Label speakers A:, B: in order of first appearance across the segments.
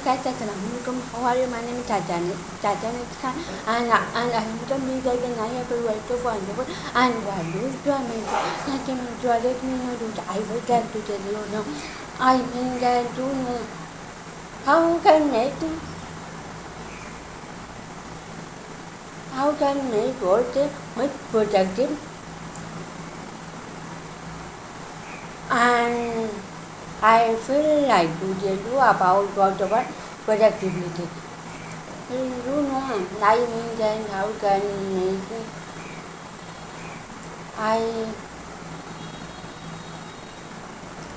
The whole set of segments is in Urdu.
A: guys, Assalamualaikum. How are you? My name is Chachanet Khan, and I am the media and I have a right to wonderful and values to amazing. To let me know that I would like to tell you now. I mean that you know how can make how can make work with productive and I feel like to tell you about what about productivity. You know, I mean then how can make I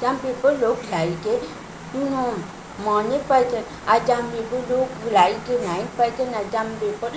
A: some people look like you know morning person and some people look like night person and some people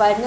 A: 5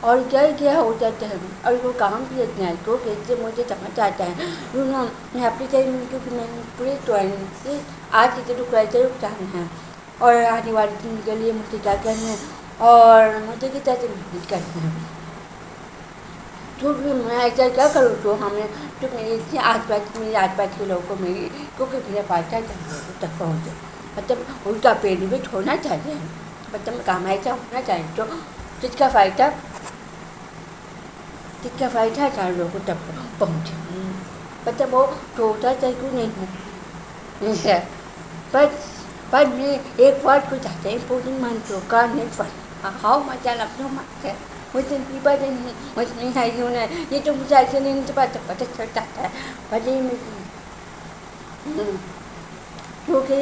A: اور کیا کیا ہو جاتا ہے اور وہ کام بھی اتنا ہے تو کیسے مجھے سمجھ آتا ہے میں اپنی ٹائم کیونکہ میں پوری ٹوینٹی آج کی تو کیسے رکھنا ہے اور آنے والی دن کے لیے مجھے کیا کرنا ہے اور مجھے کس طرح سے محنت کرنا ہے کیونکہ میں ایسا کیا کروں تو ہمیں تو میری آس پاس کے لوگوں کو میری کیونکہ میرا فائدہ لوگوں تک پہنچے مطلب ان کا بینیفٹ ہونا چاہیے مطلب کام ایسا ہونا چاہیے تو جس کا فائدہ چار لوگوں تک پہنچے مطلب وہ چھوٹا سا کیوں نہیں ہے پر میں ایک بات کو چاہتے ہیں پوری منچوں کا نیٹ ہاؤ مچا لگتا ہے مجھے نہیں ہے کیوں نہیں یہ تو مجھے ایسے نہیں پتہ چل جاتا ہے بھلے میں کیونکہ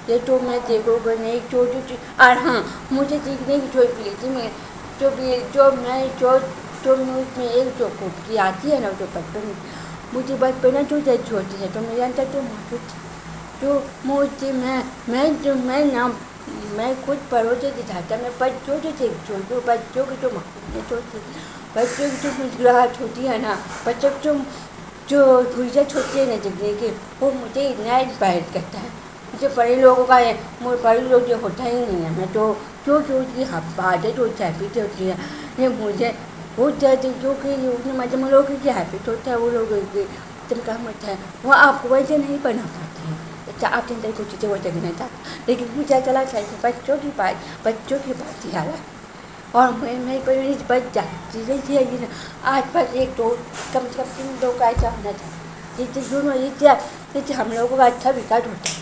A: یہ تو میں دیکھوں گا نہیں چھوٹی چیز اور ہاں مجھے سیکھنے کی چھوڑ ملی تھی میں جو مجھ میں ایک جو خوبصورتی آتی ہے نا جو بچپن میں مجھے بچپن جو جج ہوتی ہے تو میرے اندر تو موجود تھی جو مجھے میں خود پڑوسے کی چاہتا میں بچوں سے چھوٹوں بچوں کی جو محبت ہوتی بچوں کی جو مسکراہٹ ہوتی ہے نا بچوں کی جو گرجت ہوتی ہے نا زندگی کی وہ مجھے اتنا انسپائر کرتا ہے مجھے بڑے لوگوں کا بڑے لوگ جو ہوتا ہی نہیں ہے میں جو اس کی عادت ہوتی ہے ہیبٹ ہوتی ہے یہ مجھے بہت زیادہ جو کہ مطلب لوگوں کی ہیبٹ ہوتا ہے وہ لوگوں کی تم کام ہوتا ہے وہ آپ کو ویسے نہیں بنا پاتے ہیں اچھا آپ کے اندر کچھ چیزیں وہ دیکھنا چاہتا لیکن مجھے چلا چاہیے بچوں کی بات ہی الگ اور میں بچ چیزیں چاہیے نا آج پر ایک دو کم سے کم 3 لوگ کا ایسا ہونا چاہیے اس سے ہم لوگوں کا اچھا وکاس ہوتا ہے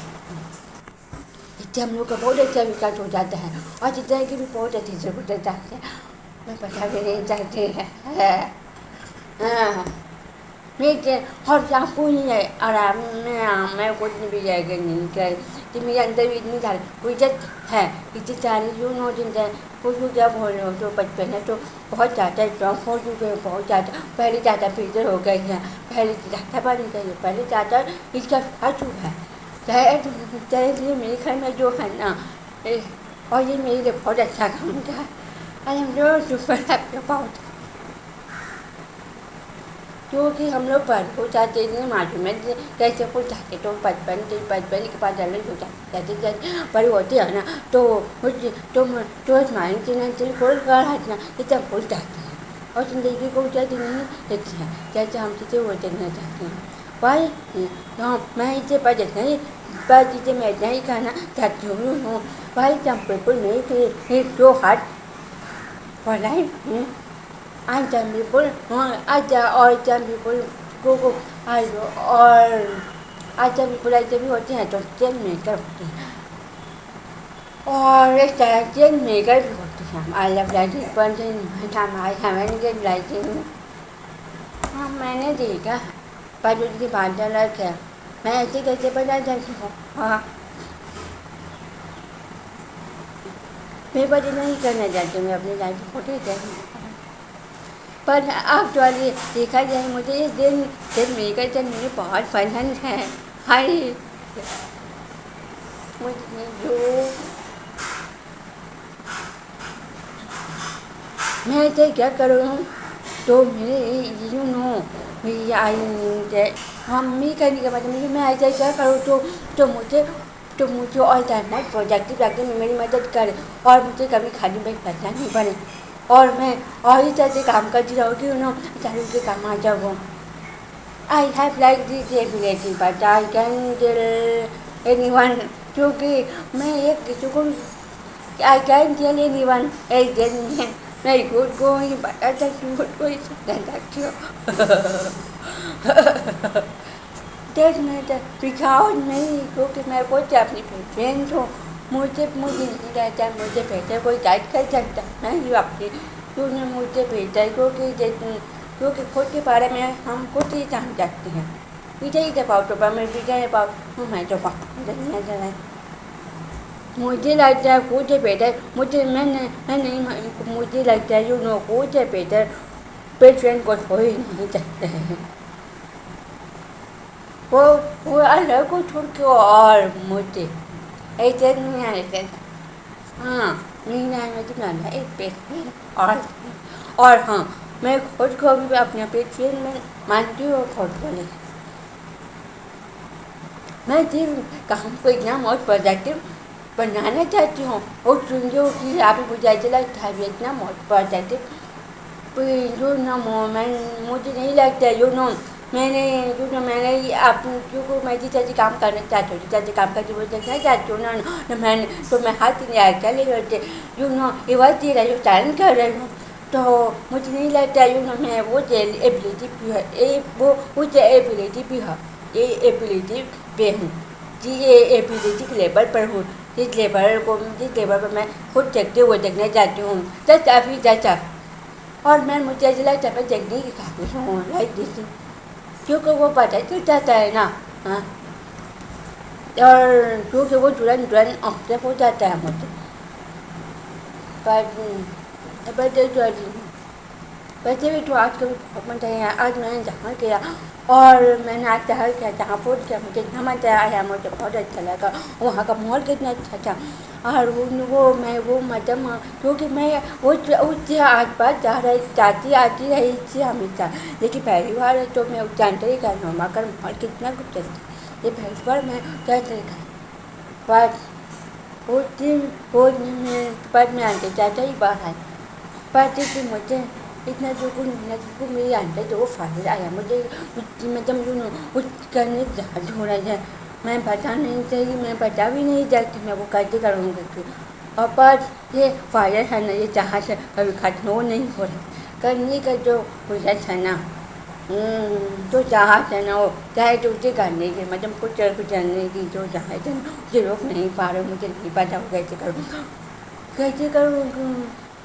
A: اس سے ہم لوگ کا بہت اچھا وکاس ہو جاتا ہے اور جتنے کی بھی بہت اچھے سے گزر جاتے ہیں میں پتہ بھی نہیں چاہتی ہے ہاں اور چاہوں ہی ہے آرام میں کچھ بھی جائے گا نہیں کہ میرے اندر بھی اتنی ساری گرجت ہے اتنی ساری کچھ بھی کیا بول رہے ہو جو بچپن ہے تو بہت زیادہ اسٹرانگ ہو چکے ہیں بہت زیادہ پہلے زیادہ بہتر ہو گئی ہے پہلے زیادہ بن گئی ہے پہلے زیادہ اس کا چکا ہے اس لیے میرے گھر میں جو ہے نا اور یہ میرے لیے بہت اچھا کام کیا ہے بہت کیونکہ ہم لوگ بڑے ہو جاتے اتنے معلوم ہے کیسے کچھ جاتے تو بچپن کے بعد الگ ہو جاتے جیسے بڑے ہوتے ہیں نا تو مائنڈ کے نا دل کھول کر ہٹنا یہ سب بھول جاتے ہیں اور زندگی کو جلد نہیں دیکھتے ہیں جیسے ہم چیزیں وہ دیکھنا چاہتے ہیں بھائی میں اسے چیزیں میں نہیں کھانا چاہتی ہوں بھائی جب بالکل نہیں جو ہٹ for life. I tell people, اور tell people کو اور I tell people ایسے بھی ہوتے ہیں تو چین میکر ہوتے ہیں اور اس طرح چین میکر بھی ہوتے ہیں I love writing person I haven't get writing ہاں میں نے دیکھا پر اس کی بات الگ ہے میں ایسے کیسے بتا جاتی ہوں ہاں میں بڑی نہیں کرنا چاہتی میں اپنی لائف کو ٹھیک ہے پر ایکچولی دیکھا جائے مجھے یہ دن میکر چند مجھے بہت پسند ہے ہائی مجھے جو میں ایسے کیا کروں تو میرے میری ہم کرنے کے بعد میں ایسا کیا کروں تو مجھے آل ٹائم پروجیکٹیو رکھنے میں میری مدد کرے اور مجھے کبھی خالی بیٹھ کرنا نہیں پڑے اور میں اور اس طرح سے کام کرتی رہوں کہ چاروں کے کام آ جاؤں I have like this ability but I can tell anyone کیونکہ میں ایک کسی کو I can tell anyone میں خود کو ہی بتا سکتی ہوں خود کو ہی سمجھا سکتی ہوں دیکھ میں پچھاؤ نہیں کیونکہ میں خود سے اپنی پیشنٹ ہوں مجھے نہیں رہتا ہے مجھے بہتر کوئی گائڈ کر سکتا میں ہی اپنی کیوں نے مجھے بہتر کیونکہ خود کے بارے میں ہم خود ہی جان سکتے ہیں پیچھے ہی پاؤ تو میں پیچھے پاؤ میں تو مجھے لگتا ہے خود سے بہتر مجھے لگتا ہے خود سے بہتر پیشنٹ کو ہو ہی نہیں سکتے ہیں وہ الگ کو چھوڑ کے اور مجھے ایسے نہیں آئے ہاں نہیں آئے مجھے ایک پیشنٹ اور اور ہاں، میں خود کو بھی اپنے اپریشیٹ میں مانتی ہوں اور خود کو نہیں. میں صرف کام کو اتنا موت پروڈکٹیو بنانا چاہتی ہوں اور سنجھو کہ آپ مجھے ایسا لگتا ہے اتنا موت پروڈکٹیو جو نہ مجھے نہیں لگتا میں نے آپ کیونکہ میں جس طرح سے کام کرنا چاہتی ہوں جس طرح سے کام کرتی ہوں وہ دیکھنا چاہتی ہوں نا میں ہاتھ نہیں آیا کیا لے رہے یہ بات دے رہی ہوں ٹائم کر رہی ہوں تو مجھے نہیں لگتا میں وہ ایبلٹی بھی ہے وہ ایبلٹی بھی ہے یہ ایبلٹی پہ ہوں جی یہ ایبلٹی کے لیبل پر ہوں جس لیبل پر میں خود دیکھتے ہوئے دیکھنا چاہتی ہوں جسٹ ابھی جیسا اور مجھے ایسا لگتا ہے میں دیکھنے کی قابل ہوں لائک دس کیونکہ وہ پتہ چل جاتا ہے نا ہاں اور کیونکہ وہ ترنت آبزرو ہو جاتا ہے مجھے ویسے بھی تو آج کل بہت مزہ آیا آج میں نے جہاں گیا اور میں نے آج شہر کیا جہاں فوڈ کیا مجھے اتنا مزہ آیا مجھے بہت اچھا لگا وہاں کا ماحول کتنا اچھا تھا اور وہ مدم کیونکہ میں اس سے آس پاس آتی رہی تھی ہمیشہ لیکن پہلی بار تو میں جانتے ہی کر ہوں مگر ماحول کتنا کچھ یہ پہلی بار میں جانتے ہی پر اس دن پر میں آنتے چاہتا ہی باہر آئے پاتی کہ مجھے اتنا سکون میری آنتے تو وہ فائدہ آیا مجھے مطلب اس کرنے جہاز ہو رہا ہے میں بتا نہیں چاہیے میں بتا بھی نہیں جاتی میں وہ کیسے کروں گی اور پر یہ فائدہ ہے نا یہ جہاز کبھی ختم وہ نہیں ہو رہا کرنے کا جو حجت ہے نا جو جہاز ہے نا وہ چاہے تو اسے کرنے کی مطلب کچھ جاننے کی جو جہاز ہے نا اسے روک نہیں پا رہے مجھے نہیں پتا وہ کیسے کروں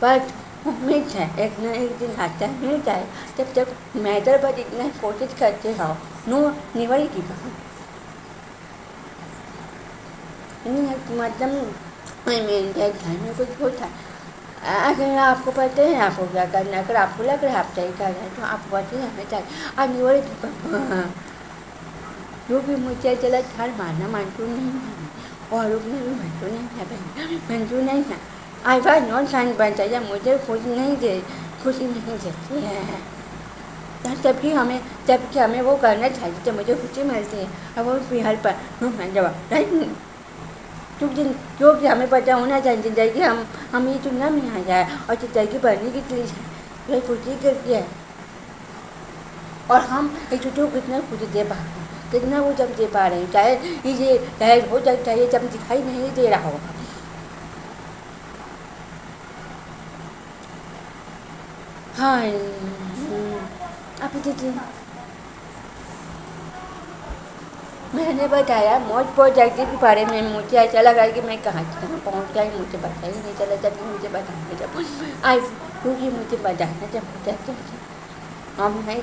A: بٹ امید ہے ایک نہ ایک دن آتا ہے مل جائے جب تک میدر پر اتنا کوشش کرتے ہو نیور کی مطلب گھر میں کچھ ہوتا اگر آپ کو پتہ ہے آپ کو کیا کرنا ہے اگر آپ کو لگ رہا ہے آپ صحیح کر رہے ہیں تو آپ بچے ہمیں چاہیے جو بھی مجھے چلا ہر ماننا منظور نہیں ہے اور رکنے بھی منظور نہیں ہے منظور نہیں ہے آئی بات نون سائن بن چاہیے مجھے خوشی نہیں دیتی ہے جبکہ ہمیں وہ کرنا چاہیے تو مجھے خوشی ملتی ہے اور وہ بھی حل پر جواب کیونکہ ہمیں پتہ ہونا چاہیے زندگی ہم یہ چننا میں آ جائے اور زندگی بڑھنے کی چیز ہے یہ خوشی کرتی ہے اور ہم ایک دوسرے کو کتنا خوشی دے پا رہے ہیں کتنا وہ جب دے پا رہے ہیں چاہے ہو سکتا ہے یہ جب دکھائی نہیں دے رہا ہوگا ہاں ابھی دیکھیے میں نے بتایا موج پروجیکٹ کے بارے میں مجھے ایسا لگا کہ میں کہاں پہنچ گئی مجھے پتہ ہی نہیں چلا جب مجھے بتانا جب کیونکہ مجھے بتانا جب اب میں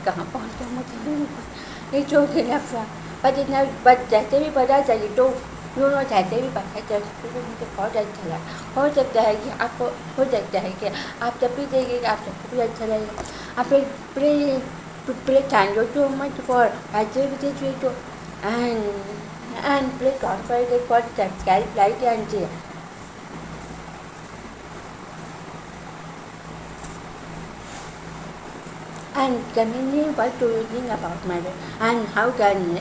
A: کہاں پہنچ گیا مجھے نہیں پتا یہ چوٹ لفظ بس اتنا بس جیسے بھی پتا چلی تو جیسے بھی پتا چل مجھے بہت اچھا لگا ہو سکتا ہے کہ آپ کو ہو سکتا ہے کہ آپ جب بھی دیکھیں گے آپ سب کو بھی اچھا لگے گا آپ please thank you so much for watching this video and please don't forget to subscribe, like and share. And comment me what do you think about my and how can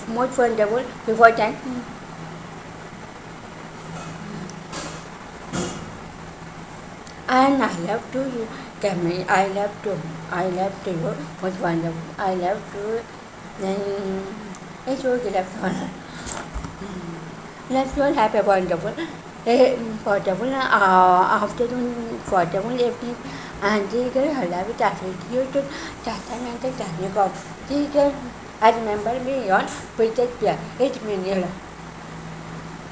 A: more wonderful before that. And I love to you, Camille. I love to you. Most wonderful. I love to. Then it's okay. Let's all have a wonderful afternoon, wonderful evening. And take care. I love it. I feel you to Tata go. Take care. I remember me on Peter Pierre. It's me.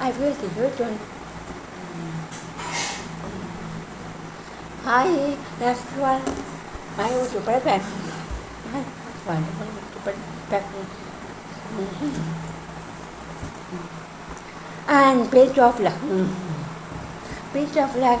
A: I will see you soon. Hi, everyone. My YouTuber family. My wonderful YouTuber family. And page of luck. Page of luck.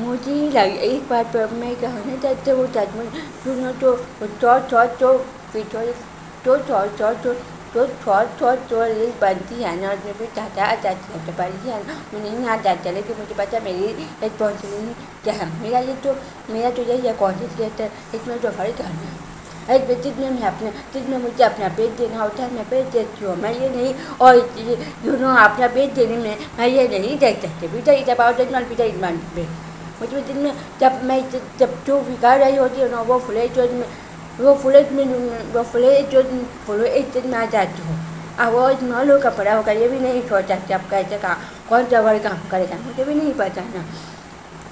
A: مجھے ایک بات پر میں کہنا چاہتی ہوں ججمنٹ سنو تو ریل بنتی ہے نا، میں بھی چاہتا آ جاتی ہے تو بڑی ہے نا، میں نہیں آ جاتا، لیکن مجھے پتا میری رسپانسبلٹی کیا ہے، میرا تو یہی ہے کانٹینٹ کریٹر، اس میں جو بڑی کرنا ہے جس میں مجھے اپنا پیج دینا ہوتا ہے میں پیج دیتی ہوں، میں یہ نہیں اور اپنا پیج دینے میں یہ نہیں دیکھ سکتے مجھے دن میں جب جو بگاڑ رہی ہوتی ہے نا وہ فلیج میں آ جاتی ہوں، اب وہ 9 لوگ کا پڑا ہوگا یہ بھی نہیں سوچا کہ اب کیسے کون سا ورڈ کام کرے گا، مجھے بھی نہیں پتا نا،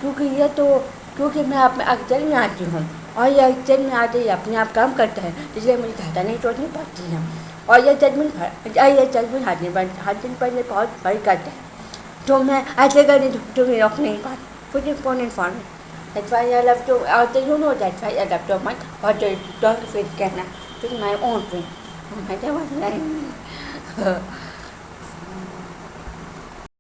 A: کیونکہ میں ایکچوئل میں آتی ہوں اور یہ ایکچوئل میں آتے ہی اپنے آپ کام کرتا ہے، اس لیے مجھے زیادہ نہیں سوچنی پڑتی ہے، اور یہ ججمنٹ ہر دن پر بہت بڑی کرتا ہے، تو میں ایسے کرنے تو میں رکھ نہیں پاتی کچھ important for me. That's why I love to, that's why I love to much, or don't feel can, with my own way. No matter what,